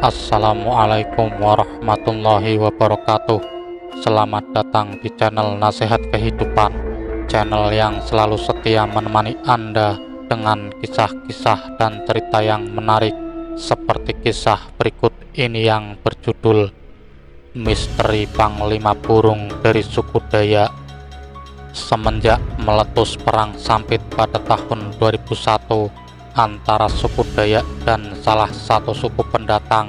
Assalamualaikum warahmatullahi wabarakatuh. Selamat datang di channel Nasihat Kehidupan, channel yang selalu setia menemani Anda dengan kisah-kisah dan cerita yang menarik, seperti kisah berikut ini yang berjudul Misteri Panglima Burung dari Suku Dayak. Semenjak meletus perang sampit pada tahun 2001 antara suku Dayak dan salah satu suku pendatang,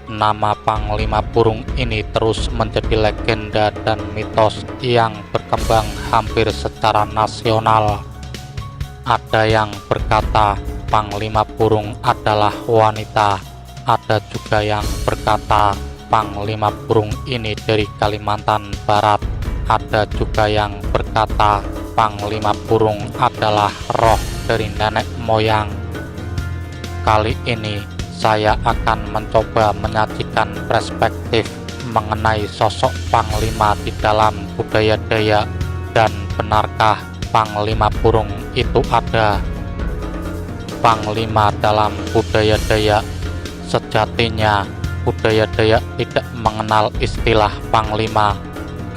nama Panglima Burung ini terus menjadi legenda dan mitos yang berkembang hampir secara nasional. Ada yang berkata Panglima Burung adalah wanita, ada juga yang berkata Panglima Burung ini dari Kalimantan Barat, ada juga yang berkata Panglima Burung adalah roh dari nenek moyang. Kali ini saya akan mencoba menyajikan perspektif mengenai sosok Panglima di dalam budaya Dayak, dan benarkah Panglima Burung itu ada. Panglima dalam budaya Dayak. Sejatinya budaya Dayak tidak mengenal istilah Panglima.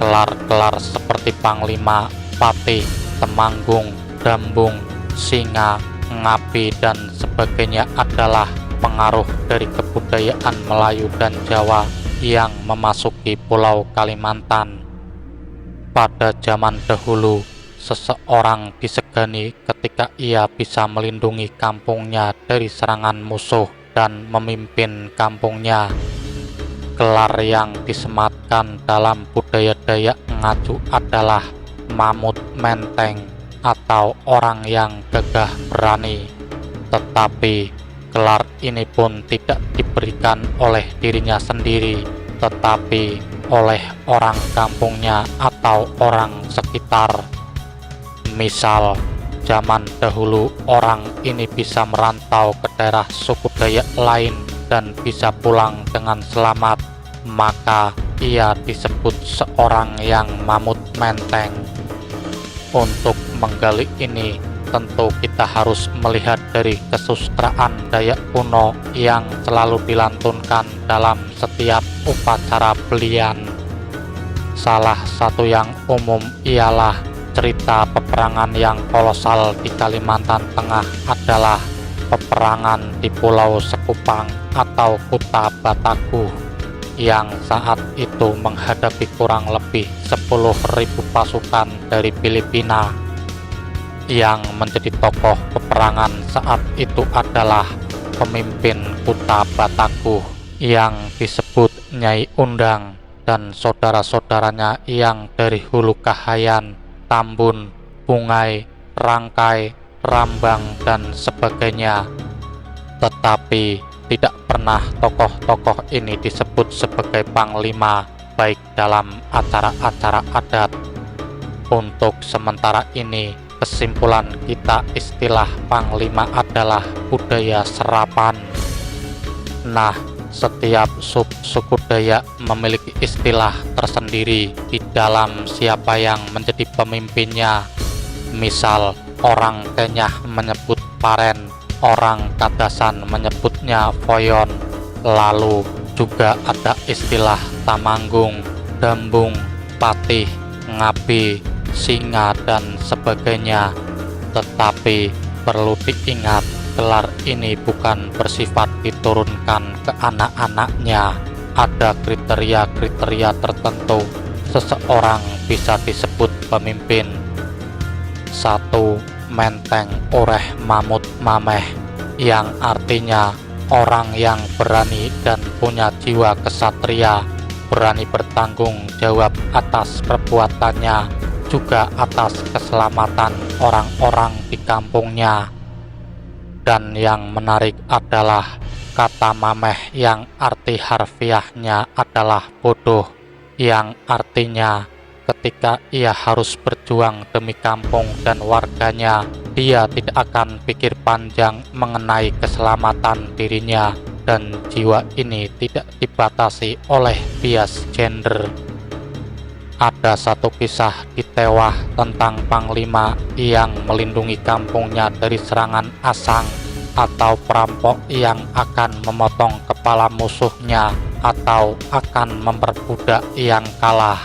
Gelar-gelar seperti Panglima, Patih, Temanggung, Dambung, Singa, Ngapi, dan sebagainya adalah pengaruh dari kebudayaan Melayu dan Jawa yang memasuki Pulau Kalimantan. Pada zaman dahulu, seseorang disegani ketika ia bisa melindungi kampungnya dari serangan musuh dan memimpin kampungnya. Gelar yang disematkan dalam budaya Dayak Ngaju adalah Mamut Menteng atau orang yang gagah berani. Tetapi gelar ini pun tidak diberikan oleh dirinya sendiri, tetapi oleh orang kampungnya atau orang sekitar. Misal, zaman dahulu orang ini bisa merantau ke daerah suku Dayak lain dan bisa pulang dengan selamat, maka ia disebut seorang yang mamut menteng. Untuk menggali ini, tentu kita harus melihat dari kesusastraan Dayak kuno yang selalu dilantunkan dalam setiap upacara belian. Salah satu yang umum ialah cerita peperangan yang kolosal di Kalimantan Tengah adalah peperangan di Pulau Sekupang atau Kuta Batagu, yang saat itu menghadapi kurang lebih 10.000 pasukan dari Filipina. Yang menjadi tokoh peperangan saat itu adalah pemimpin Kuta Batagu yang disebut Nyai Undang dan saudara-saudaranya yang dari Hulu Kahayan, Tambun, Bungai, Rangkai, Rambang, dan sebagainya. Tetapi tidak pernah tokoh-tokoh ini disebut sebagai panglima, baik dalam acara-acara adat. Untuk sementara ini, kesimpulan kita istilah panglima adalah budaya serapan. Nah, setiap suku Dayak memiliki istilah tersendiri di dalam siapa yang menjadi pemimpinnya. Misal, orang Kenyah menyebut Paren, orang Kadasan menyebutnya Foyon. Lalu juga ada istilah Tamanggung, Dambung, Patih, Ngapi, Singa, dan sebagainya. Tetapi perlu diingat, gelar ini bukan bersifat diturunkan ke anak-anaknya. Ada kriteria-kriteria tertentu seseorang bisa disebut pemimpin. 1. Menteng Oreh Mamut Mameh, yang artinya orang yang berani dan punya jiwa kesatria, berani bertanggung jawab atas perbuatannya, juga atas keselamatan orang-orang di kampungnya. Dan yang menarik adalah kata mameh yang arti harfiahnya adalah bodoh, yang artinya ketika ia harus berjuang demi kampung dan warganya, dia tidak akan pikir panjang mengenai keselamatan dirinya, dan jiwa ini tidak dibatasi oleh bias gender. Ada satu kisah di Tewah tentang panglima yang melindungi kampungnya dari serangan asang. atau perampok yang akan memotong kepala musuhnya atau akan memperbudak yang kalah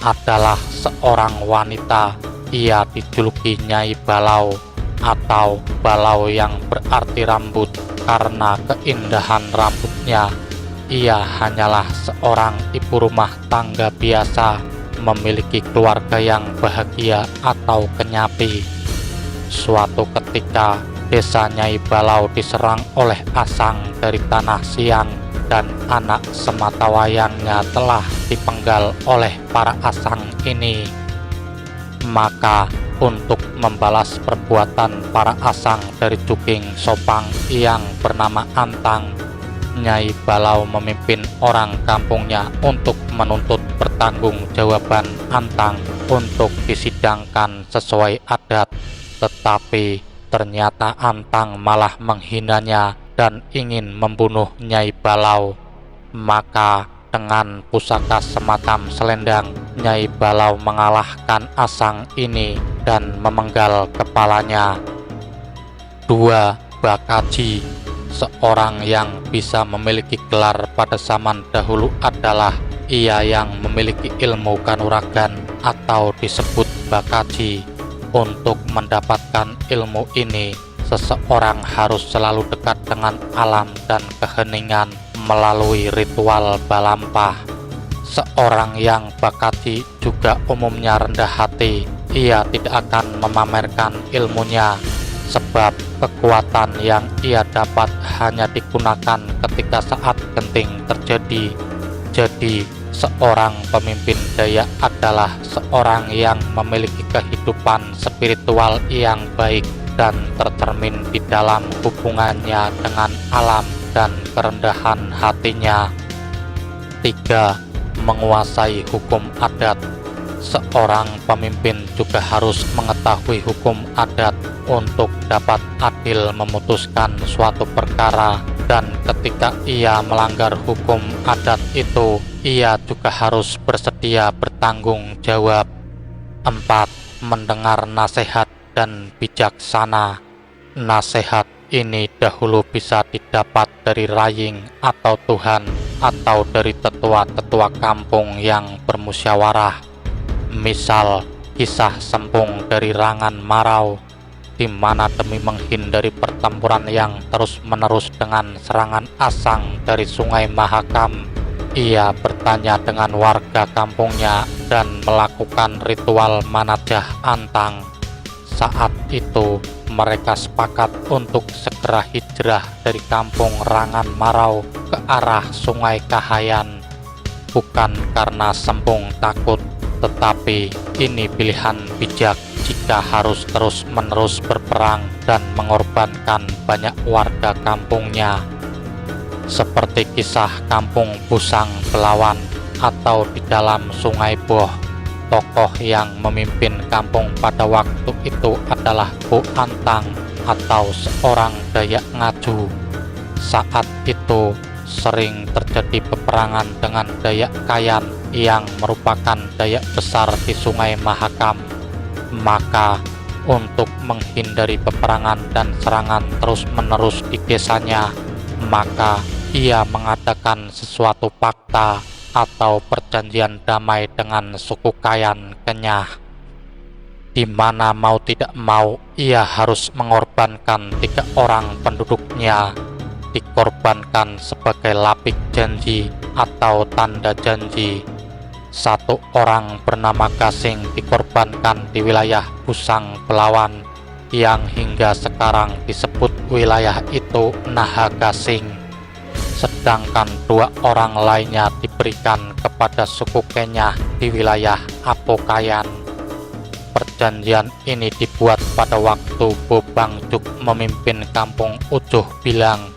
adalah seorang wanita. Ia dijuluki Nyai Balau atau Balau yang berarti rambut karena keindahan rambutnya. Ia hanyalah seorang ibu rumah tangga biasa, memiliki keluarga yang bahagia atau kenyapi. Suatu ketika, desa Nyai Balau diserang oleh Asang dari Tanah Siang dan anak sematawayangnya telah dipenggal oleh para Asang ini. Maka untuk membalas perbuatan para Asang dari Juking Sopang yang bernama Antang, Nyai Balau memimpin orang kampungnya untuk menuntut pertanggungjawaban Antang untuk disidangkan sesuai adat. Tetapi ternyata Antang malah menghinanya dan ingin membunuh Nyai Balau. Maka dengan pusaka semacam selendang, Nyai Balau mengalahkan Asang ini dan memenggal kepalanya. 2. Bakaji. Seorang yang bisa memiliki gelar pada zaman dahulu adalah ia yang memiliki ilmu kanuragan atau disebut bakaji. Untuk mendapatkan ilmu ini, seseorang harus selalu dekat dengan alam dan keheningan melalui ritual balampah. Seorang yang bakaji juga umumnya rendah hati. Ia tidak akan memamerkan ilmunya, sebab kekuatan yang ia dapat hanya digunakan ketika saat genting terjadi. Jadi, seorang pemimpin Dayak adalah seorang yang memiliki kehidupan spiritual yang baik dan tercermin di dalam hubungannya dengan alam dan kerendahan hatinya. 3. Menguasai hukum adat. Seorang pemimpin juga harus mengetahui hukum adat untuk dapat adil memutuskan suatu perkara, dan ketika ia melanggar hukum adat itu, ia juga harus bersedia bertanggung jawab. 4. Mendengar nasihat dan bijaksana. Nasihat ini dahulu bisa didapat dari raying atau Tuhan atau dari tetua-tetua kampung yang bermusyawarah. Misal kisah Sempung dari Rangan Marau, di mana demi menghindari pertempuran yang terus-menerus dengan serangan Asang dari Sungai Mahakam, ia bertanya dengan warga kampungnya dan melakukan ritual manajah Antang. Saat itu mereka sepakat untuk segera hijrah dari kampung Rangan Marau ke arah Sungai Kahayan, bukan karena Sempung takut, tetapi ini pilihan bijak jika harus terus-menerus berperang dan mengorbankan banyak warga kampungnya. Seperti kisah kampung Busang Belawan atau di dalam Sungai Boh, tokoh yang memimpin kampung pada waktu itu adalah Bu Antang atau seorang Dayak Ngaju. Saat itu sering terjadi peperangan dengan Dayak Kayan yang merupakan Dayak besar di Sungai Mahakam. Maka untuk menghindari peperangan dan serangan terus-menerus di desanya, maka ia mengadakan sesuatu fakta atau perjanjian damai dengan suku Kayan Kenyah, di mana mau tidak mau ia harus mengorbankan 3 orang penduduknya. Dikorbankan sebagai lapik janji atau tanda janji. 1 orang bernama Gasing dikorbankan di wilayah Busang Belawan yang hingga sekarang disebut wilayah itu Nahagasing, sedangkan 2 orang lainnya diberikan kepada suku Kenyah di wilayah Apokayan. Perjanjian ini dibuat pada waktu Bobangjuk memimpin kampung Ujuh Bilang.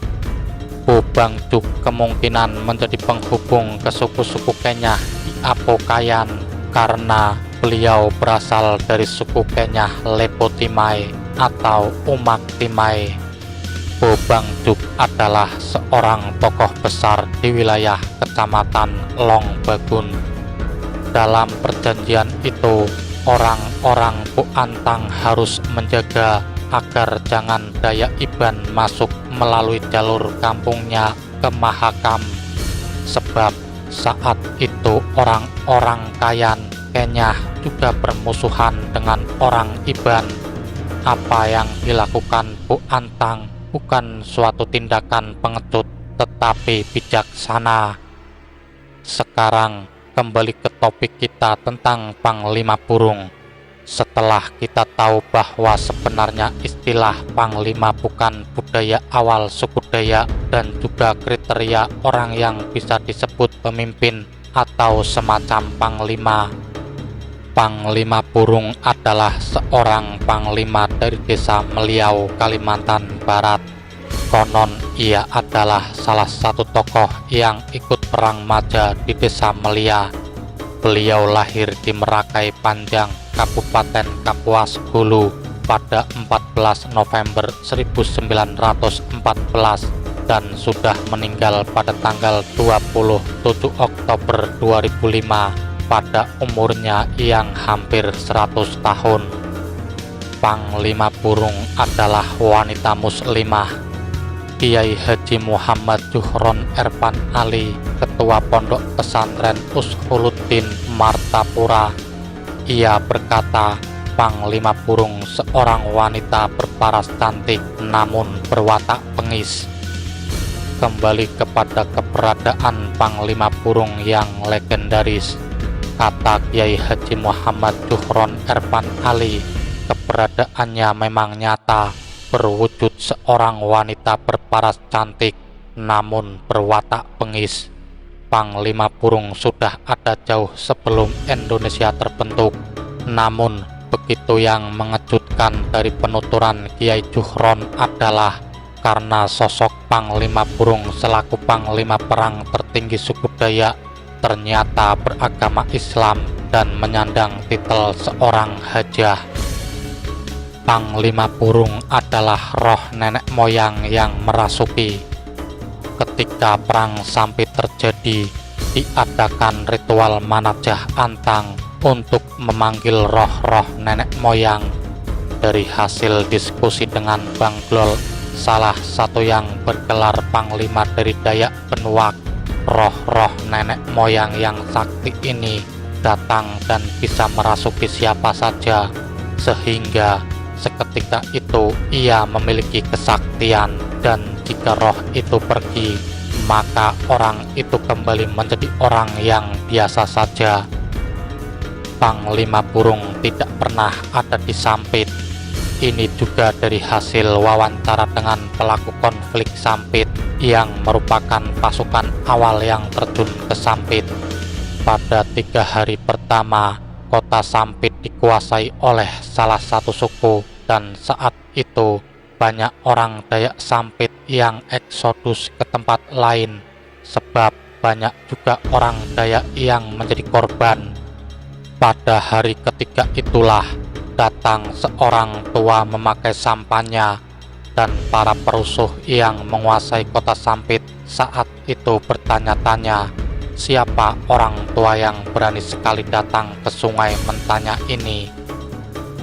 Bobangjuk kemungkinan menjadi penghubung ke suku-suku Kenyah di Apokayan karena beliau berasal dari suku Kenyah Lepotimai atau Umak Timai. Bobangjuk adalah seorang tokoh besar di wilayah Kecamatan Longbagun. Dalam perjanjian itu, orang-orang Bu Antang harus menjaga agar jangan Dayak Iban masuk melalui jalur kampungnya ke Mahakam. Sebab saat itu orang-orang Kayan Kenyah juga bermusuhan dengan orang Iban. Apa yang dilakukan Bu Antang bukan suatu tindakan pengecut, tetapi bijaksana. Sekarang kembali ke topik kita tentang Panglima Burung. Setelah kita tahu bahwa sebenarnya istilah Panglima bukan budaya awal suku Dayak dan juga kriteria orang yang bisa disebut pemimpin atau semacam Panglima. Panglima Burung adalah seorang panglima dari desa Meliau, Kalimantan Barat. Konon ia adalah salah satu tokoh yang ikut perang Maja di desa Melia. Beliau lahir di Merakai Panjang, Kabupaten Kapuas Hulu pada 14 November 1914 dan sudah meninggal pada tanggal 27 Oktober 2005 pada umurnya yang hampir 100 tahun. Panglima Burung adalah wanita muslimah. Kiai Haji Muhammad Juhron Erpan Ali, Ketua Pondok Pesantren Ushuluddin Martapura. Ia berkata, Panglima Burung seorang wanita berparas cantik namun berwatak bengis. Kembali kepada keberadaan Panglima Burung yang legendaris, kata Kiai Haji Muhammad Juhron Erpan Ali, keberadaannya memang nyata, berwujud seorang wanita berparas cantik namun berwatak bengis. Panglima Burung sudah ada jauh sebelum Indonesia terbentuk. Namun begitu yang mengejutkan dari penuturan Kiai Juhron adalah karena sosok Panglima Burung selaku panglima perang tertinggi suku Dayak ternyata beragama Islam dan menyandang titel seorang hajah. Panglima Burung adalah roh nenek moyang yang merasuki. Ketika perang Sampit terjadi, diadakan ritual manajah antang untuk memanggil roh-roh nenek moyang. Dari hasil diskusi dengan Bang Glol, salah satu yang bergelar panglima dari Dayak Benuak, roh-roh nenek moyang yang sakti ini datang dan bisa merasuki siapa saja, sehingga seketika itu ia memiliki kesaktian, dan jika roh itu pergi, maka orang itu kembali menjadi orang yang biasa saja. Panglima Burung tidak pernah ada di Sampit. Ini juga dari hasil wawancara dengan pelaku konflik Sampit yang merupakan pasukan awal yang terjun ke Sampit. Pada 3 hari pertama, kota Sampit dikuasai oleh salah satu suku, dan saat itu banyak orang Dayak Sampit yang eksodus ke tempat lain, sebab banyak juga orang Dayak yang menjadi korban. Pada hari ketiga itulah datang seorang tua memakai sampannya, dan para perusuh yang menguasai kota Sampit saat itu bertanya-tanya, siapa orang tua yang berani sekali datang ke Sungai Mentanya ini.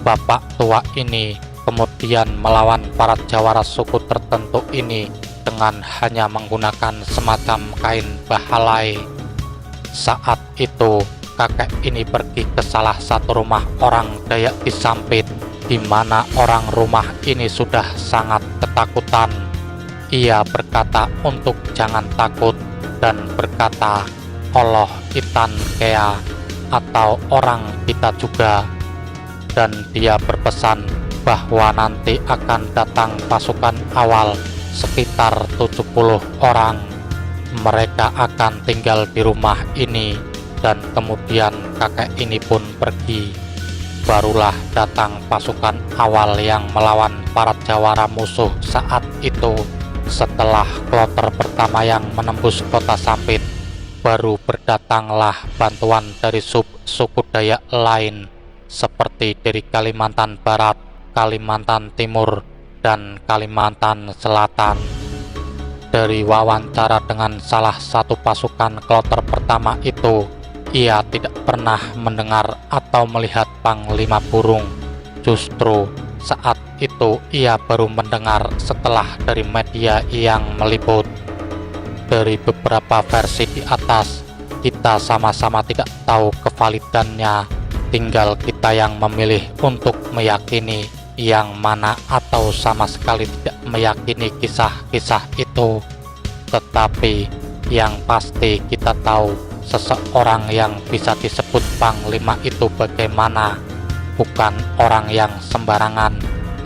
Bapak tua ini kemudian melawan para jawara suku tertentu ini dengan hanya menggunakan semacam kain bahalai. Saat itu kakek ini pergi ke salah satu rumah orang Dayak di Sampit, di mana orang rumah ini sudah sangat ketakutan. Ia berkata untuk jangan takut dan berkata, Allah itan kea, atau orang kita juga. Dan dia berpesan bahwa nanti akan datang pasukan awal sekitar 70 orang. Mereka akan tinggal di rumah ini, dan kemudian kakek ini pun pergi. Barulah datang pasukan awal yang melawan para jawara musuh saat itu. Setelah kloter pertama yang menembus kota Sampit, baru berdatanglah bantuan dari suku Dayak lain, seperti dari Kalimantan Barat, Kalimantan Timur, dan Kalimantan Selatan. Dari wawancara dengan salah satu pasukan kloter pertama itu, ia tidak pernah mendengar atau melihat Panglima Burung. Justru Saat itu ia baru mendengar setelah dari media yang meliput. Dari beberapa versi di atas, kita sama-sama tidak tahu kevalidannya, tinggal kita yang memilih untuk meyakini yang mana atau sama sekali tidak meyakini kisah-kisah itu. Tetapi yang pasti kita tahu seseorang yang bisa disebut panglima itu bagaimana, bukan orang yang sembarangan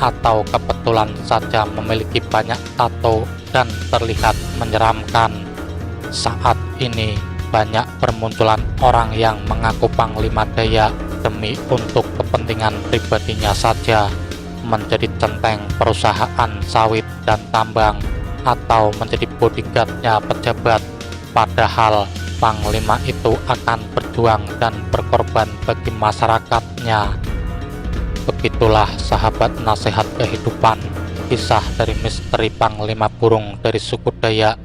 atau kebetulan saja memiliki banyak tato dan terlihat menyeramkan. Saat ini banyak bermunculan orang yang mengaku panglima Dayak demi untuk kepentingan pribadinya saja, menjadi centeng perusahaan sawit dan tambang, atau menjadi bodyguardnya pejabat, padahal panglima itu akan berjuang dan berkorban bagi masyarakatnya. Begitulah sahabat nasihat kehidupan, kisah dari misteri panglima burung dari suku Dayak.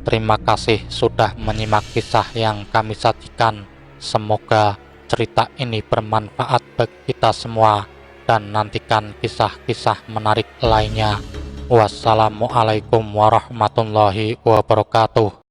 Terima kasih sudah menyimak kisah yang kami sajikan. Semoga cerita ini bermanfaat bagi kita semua, dan nantikan kisah-kisah menarik lainnya. Wassalamualaikum warahmatullahi wabarakatuh.